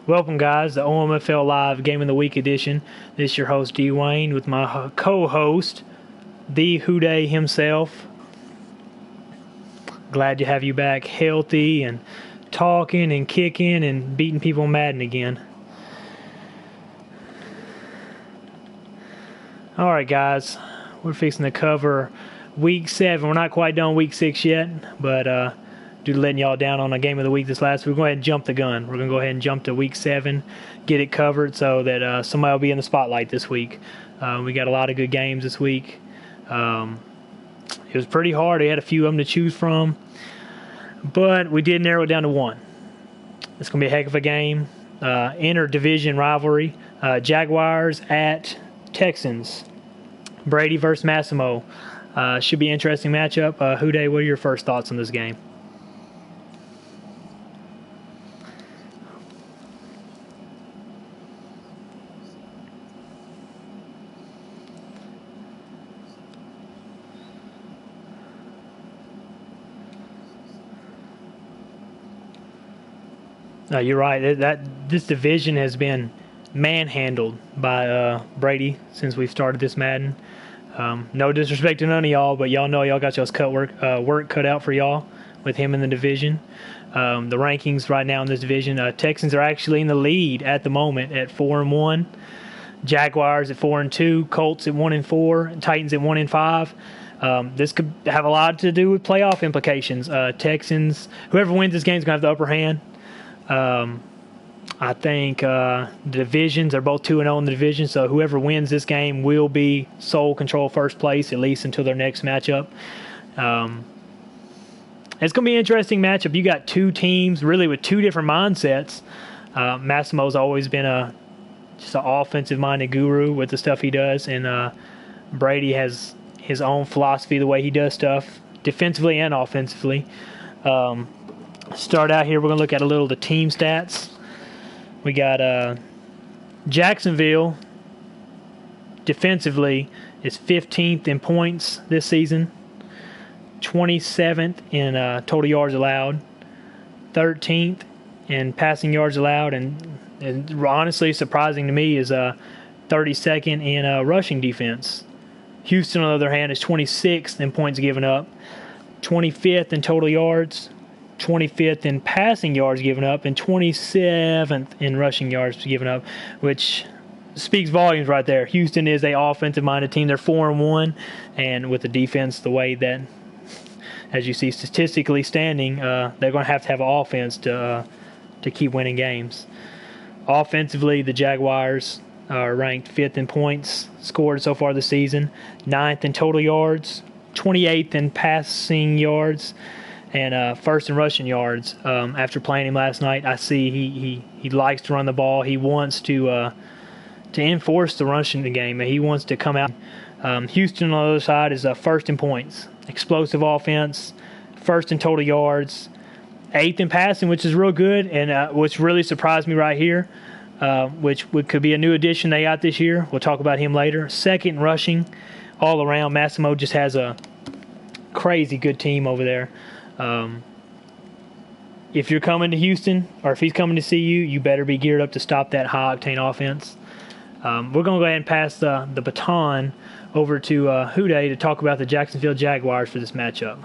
Welcome, guys, to OMFL Live Game of the Week edition. This is your host, D. Wayne, with my co-host, the Houday himself. Glad to have you back healthy and talking and kicking and beating people in Madden again. All right, guys, we're fixing to cover Week 7. We're not quite done Week 6 yet, but due to letting y'all down on a Game of the Week this last week, we're going to go ahead and jump the gun. We're going to go ahead and jump to Week 7, get it covered so that somebody will be in the spotlight this week. We got a lot of good games this week. It was pretty hard. We had a few of them to choose from, but we did narrow it down to one. It's going to be a heck of a game. Inter-division rivalry. Jaguars at Texans. Brady versus Massimo. Should be an interesting matchup. Houday, what are your first thoughts on this game? You're right. This division has been manhandled by Brady since we've started this Madden. No disrespect to none of y'all, but y'all know y'all got y'all's work cut out for y'all with him in the division. The rankings right now in this division, Texans are actually in the lead at the moment at 4-1. Jaguars at 4-2. Colts at 1-4. Titans at 1-5. This could have a lot to do with playoff implications. Texans, whoever wins this game is going to have the upper hand. I think the divisions are both 2-0 in the division, so whoever wins this game will be sole control first place, at least until their next matchup. It's going to be an interesting matchup. You got two teams really with two different mindsets. Massimo's always been just an offensive-minded guru with the stuff he does, and Brady has his own philosophy, the way he does stuff, defensively and offensively. Start out here, we're going to look at a little of the team stats. We got Jacksonville defensively is 15th in points this season, 27th in total yards allowed, 13th in passing yards allowed, and honestly surprising to me is 32nd in rushing defense. Houston, on the other hand, is 26th in points given up, 25th in total yards, 25th in passing yards given up, and 27th in rushing yards given up, which speaks volumes right there. Houston is a offensive-minded team. They're 4-1, and with the defense the way that, as you see statistically standing, they're going to have an offense to keep winning games. Offensively, the Jaguars are ranked 5th in points scored so far this season, 9th in total yards, 28th in passing yards, and first in rushing yards. After playing him last night, I see he likes to run the ball. He wants to enforce the rushing game. He wants to come out. Houston on the other side is first in points, explosive offense, first in total yards, 8th in passing, which is real good, and what's really surprised me right here, which could be a new addition they got this year. We'll talk about him later. 2nd in rushing all around. Massimo just has a crazy good team over there. If you're coming to Houston, or if he's coming to see you, you better be geared up to stop that high-octane offense. We're going to go ahead and pass the baton over to Houday to talk about the Jacksonville Jaguars for this matchup.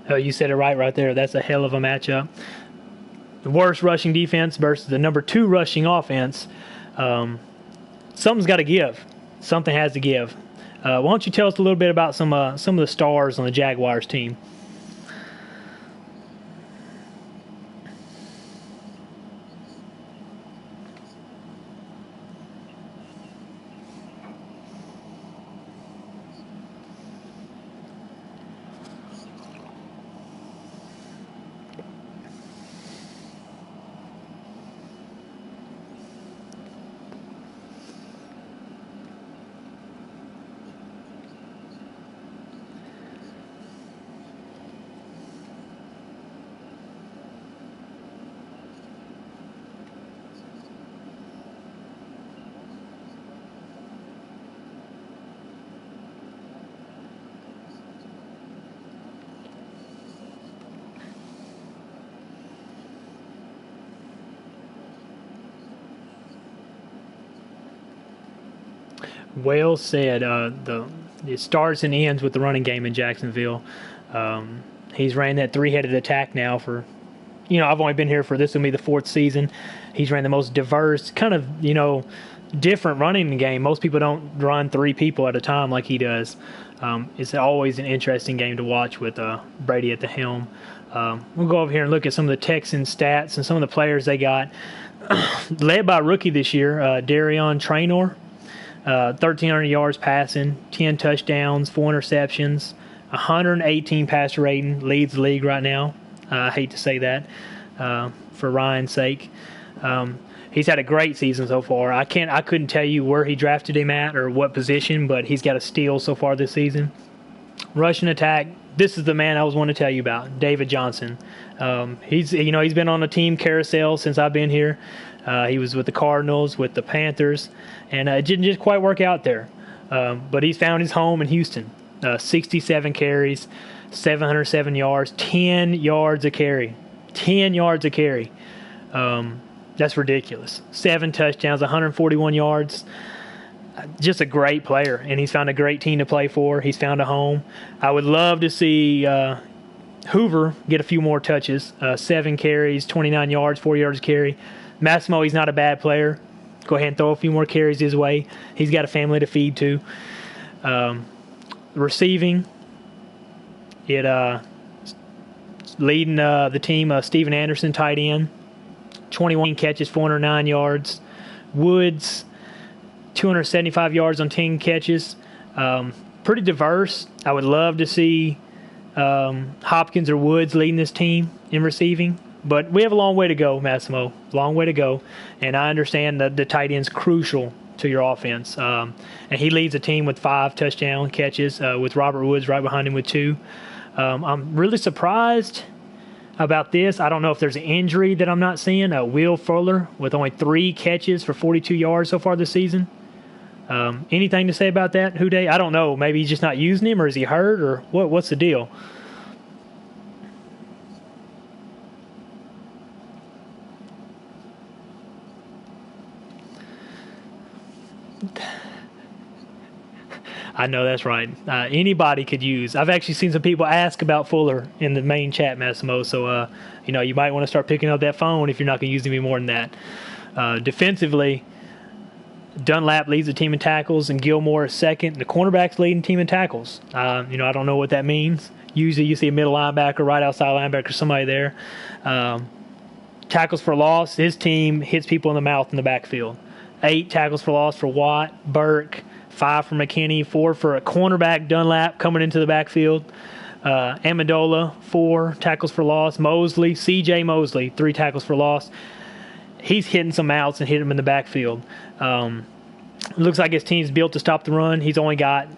Oh, you said it right there. That's a hell of a matchup. The worst rushing defense versus the number 2 rushing offense. Something's got to give. Something has to give. Why don't you tell us a little bit about some of the stars on the Jaguars team? Well said. It starts and ends with the running game in Jacksonville. He's ran that 3-headed attack now for, I've only been here for this will be the 4th season. He's ran the most diverse, kind of, different running game. Most people don't run 3 people at a time like he does. It's always an interesting game to watch with Brady at the helm. We'll go over here and look at some of the Texans stats and some of the players they got. Led by a rookie this year, Darion Traynor. 1,300 yards passing, 10 touchdowns, 4 interceptions, 118 passer rating, leads the league right now. I hate to say that for Ryan's sake. He's had a great season so far. I couldn't tell you where he drafted him at or what position, but he's got a steal so far this season. Rushing attack. This is the man I was wanting to tell you about, David Johnson. He's been on a team carousel since I've been here. He was with the Cardinals, with the Panthers, and it didn't just quite work out there. But he's found his home in Houston. 67 carries, 707 yards, 10 yards a carry. 10 yards a carry. That's ridiculous. 7 touchdowns, 141 yards. Just a great player, and he's found a great team to play for. He's found a home. I would love to see Hoover get a few more touches. 7 carries, 29 yards, 4 yards a carry. Massimo, he's not a bad player. Go ahead and throw a few more carries his way. He's got a family to feed too. Receiving, leading the team, Steven Anderson, tight end. 21 catches, 409 yards. Woods, 275 yards on 10 catches. Pretty diverse. I would love to see Hopkins or Woods leading this team in receiving. But we have a long way to go, Massimo. Long way to go. And I understand that the tight end's crucial to your offense. And he leads the team with 5 touchdown catches, with Robert Woods right behind him with 2. I'm really surprised about this. I don't know if there's an injury that I'm not seeing. Will Fuller with only 3 catches for 42 yards so far this season. Anything to say about that, Houday? I don't know. Maybe he's just not using him, or is he hurt, or what's the deal? I know that's right. Anybody could use. I've actually seen some people ask about Fuller in the main chat, Massimo. So, you might want to start picking up that phone if you're not going to use him any more than that. Defensively, Dunlap leads the team in tackles, and Gilmore is second. The cornerback's leading team in tackles. I don't know what that means. Usually you see a middle linebacker, right outside linebacker, somebody there. Tackles for loss, his team hits people in the mouth in the backfield. 8 tackles for loss for Watt, Burke, 5 for McKinney, 4 for a cornerback, Dunlap, coming into the backfield. Amendola, 4 tackles for loss. Mosley, C.J. Mosley, 3 tackles for loss. He's hitting some outs and hitting them in the backfield. Looks like his team's built to stop the run. He's only got,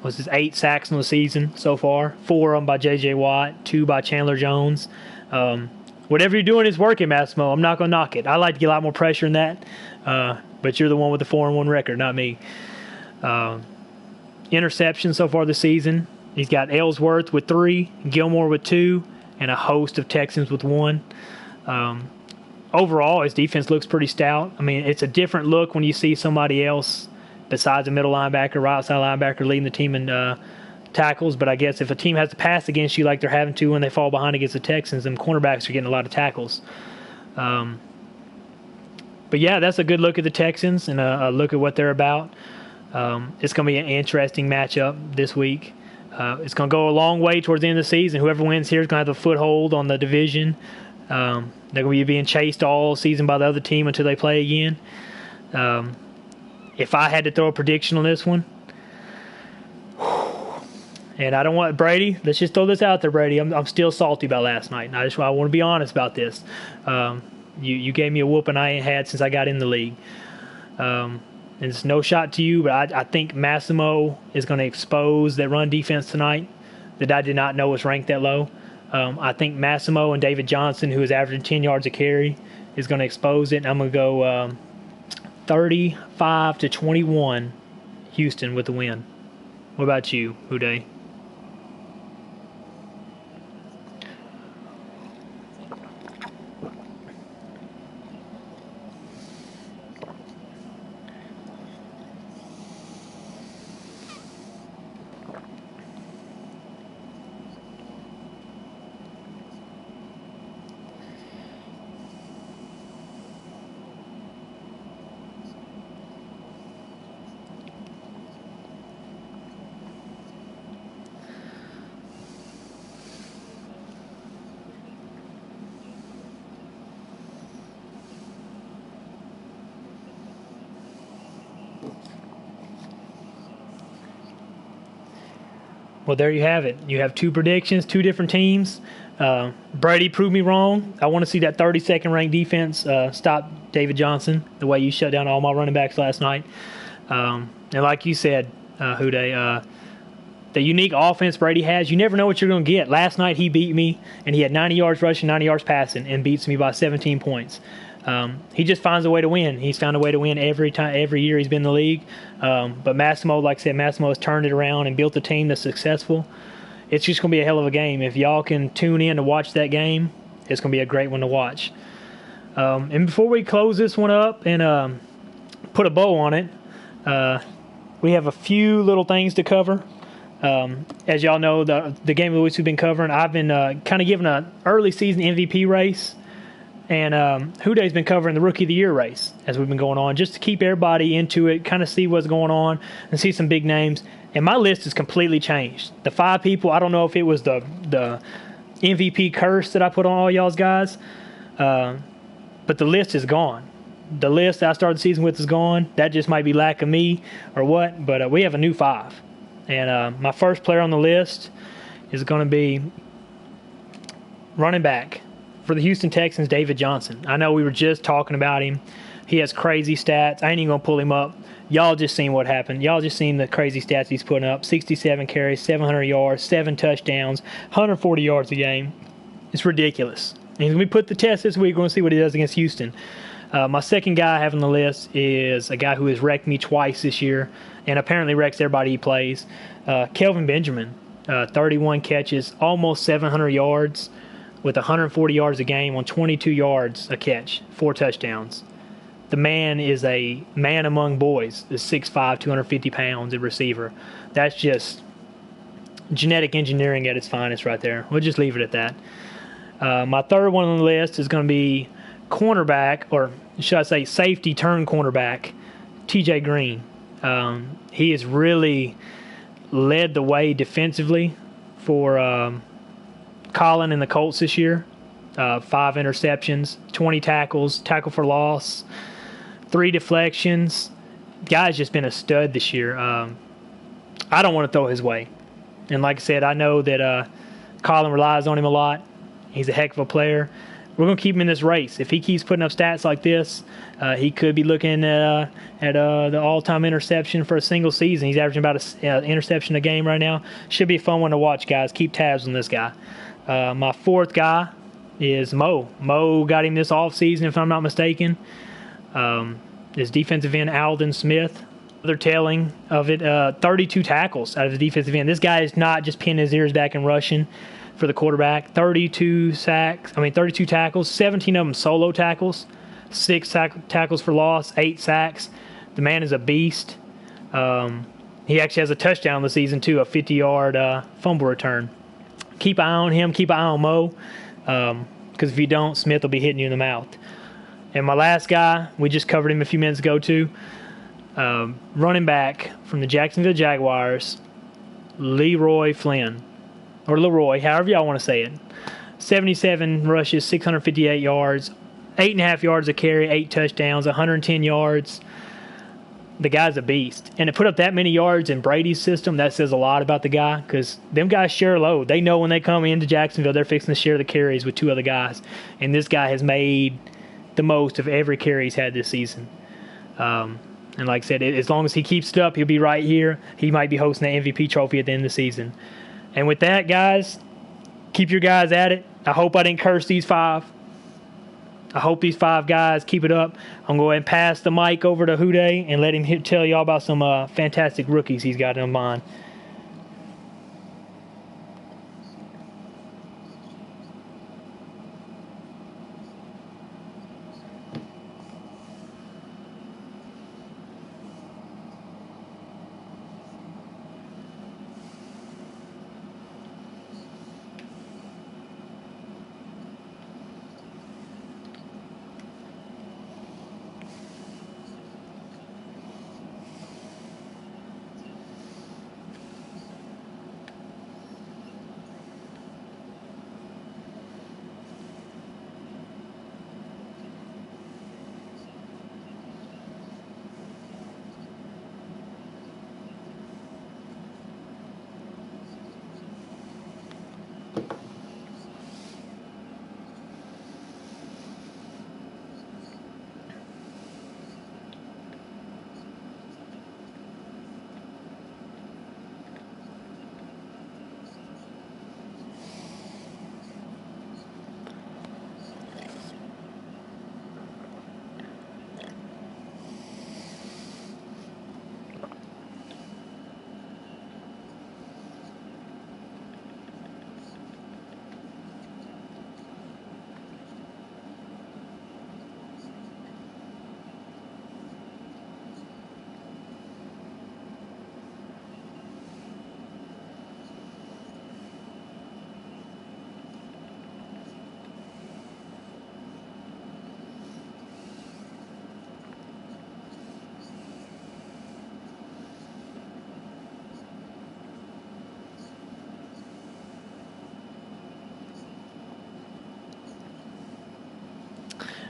8 sacks in the season so far. 4 of them by J.J. Watt, 2 by Chandler Jones. Whatever you're doing is working, Massimo. I'm not going to knock it. I like to get a lot more pressure in that. But you're the one with the 4-1 record, not me. Interceptions so far this season. He's got Ellsworth with 3, Gilmore with 2, and a host of Texans with 1. Overall, his defense looks pretty stout. I mean, it's a different look when you see somebody else besides a middle linebacker, right outside linebacker, leading the team in tackles, but I guess if a team has to pass against you like they're having to when they fall behind against the Texans, them cornerbacks are getting a lot of tackles. But yeah, that's a good look at the Texans and a look at what they're about. It's going to be an interesting matchup this week. It's going to go a long way towards the end of the season. Whoever wins here is going to have a foothold on the division. They're going to be being chased all season by the other team until they play again. If I had to throw a prediction on this one, and I don't want Brady. Let's just throw this out there, Brady. I'm still salty about last night, and I want to be honest about this. You gave me a whooping I ain't had since I got in the league. And it's no shot to you, but I think Massimo is going to expose that run defense tonight that I did not know was ranked that low. I think Massimo and David Johnson, who is averaging 10 yards a carry, is going to expose it. And I'm going to go 35-21 Houston with the win. What about you, Uday? Well, there you have it. You have two predictions, two different teams. Brady proved me wrong. I want to see that 32nd ranked defense stop David Johnson the way you shut down all my running backs last night. And like you said, Huday, the unique offense Brady has, you never know what you're going to get. Last night he beat me, and he had 90 yards rushing, 90 yards passing, and beats me by 17 points. He just finds a way to win. He's found a way to win every year he's been in the league. But Massimo, like I said, Massimo has turned it around and built a team that's successful. It's just going to be a hell of a game. If y'all can tune in to watch that game, it's going to be a great one to watch. And before we close this one up and put a bow on it, we have a few little things to cover. As y'all know, the game of the week we've been covering, I've been kind of giving an early season MVP race. And Huday's been covering the Rookie of the Year race as we've been going on, just to keep everybody into it, kind of see what's going on and see some big names. And my list has completely changed. The 5 people, I don't know if it was the MVP curse that I put on all y'all's guys, but the list is gone. The list that I started the season with is gone. That just might be lack of me or what, but we have a new 5. And my first player on the list is going to be running back for the Houston Texans, David Johnson. I know we were just talking about him. He has crazy stats. I ain't even going to pull him up. Y'all just seen what happened. Y'all just seen the crazy stats he's putting up. 67 carries, 700 yards, 7 touchdowns, 140 yards a game. It's ridiculous. And he's going to be put to the test this week. We're going to see what he does against Houston. My second guy I have on the list is a guy who has wrecked me twice this year and apparently wrecks everybody he plays. Kelvin Benjamin, 31 catches, almost 700 yards, with 140 yards a game on 22 yards a catch, 4 touchdowns. The man is a man among boys. Is 6'5", 250 pounds, a receiver. That's just genetic engineering at its finest right there. We'll just leave it at that. My third one on the list is going to be cornerback, or should I say safety turn cornerback, TJ Green. He has really led the way defensively for Colin and the Colts this year. 5 interceptions, 20 tackles, tackle for loss, 3 deflections. Guy's just been a stud this year. I don't want to throw his way. And like I said, I know that Colin relies on him a lot. He's a heck of a player. We're going to keep him in this race. If he keeps putting up stats like this, he could be looking at the all-time interception for a single season. He's averaging about an interception a game right now. Should be a fun one to watch, guys. Keep tabs on this guy. My fourth guy is Mo. Mo got him this offseason, if I'm not mistaken. His defensive end, Alden Smith. Other telling of it, 32 tackles out of the defensive end. This guy is not just pinning his ears back and rushing for the quarterback. 32 tackles, 17 of them solo tackles, 6 tackles for loss, 8 sacks. The man is a beast. He He actually has a touchdown in the season, too, a 50-yard fumble return. Keep an eye on him. Keep an eye on Mo. Because if you don't, Smith will be hitting you in the mouth. And my last guy, we just covered him a few minutes ago, too. Running back from the Jacksonville Jaguars, Leroy Flynn. Or Leroy, however y'all want to say it. 77 rushes, 658 yards, 8.5 yards a carry, 8 touchdowns, 110 yards. The guy's a beast. And to put up that many yards in Brady's system, that says a lot about the guy, because them guys share a load. They know when they come into Jacksonville, they're fixing to share the carries with 2 other guys. And this guy has made the most of every carry he's had this season. And like I said, as long as he keeps it up, he'll be right here. He might be hosting the MVP trophy at the end of the season. And with that, guys, keep your guys at it. I hope I didn't curse these 5. I hope these 5 guys keep it up. I'm going to go ahead and pass the mic over to Houday and let him tell y'all about some fantastic rookies he's got in mind.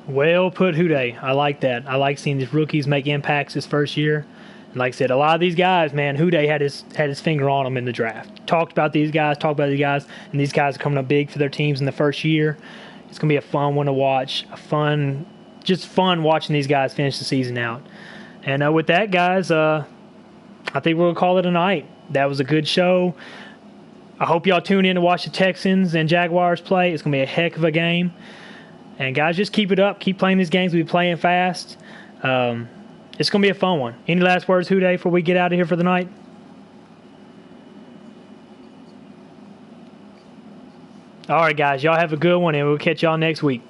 Well put, Houday. I like that. I like seeing these rookies make impacts this first year. And like I said, a lot of these guys, man, Houday had his finger on them in the draft. Talked about these guys, and these guys are coming up big for their teams in the first year. It's going to be a fun one to watch. Just fun watching these guys finish the season out. And with that, guys, I think we'll call it a night. That was a good show. I hope y'all tune in to watch the Texans and Jaguars play. It's going to be a heck of a game. And, guys, just keep it up. Keep playing these games. We'll be playing fast. It's going to be a fun one. Any last words, Houday, before we get out of here for the night? All right, guys. Y'all have a good one, and we'll catch y'all next week.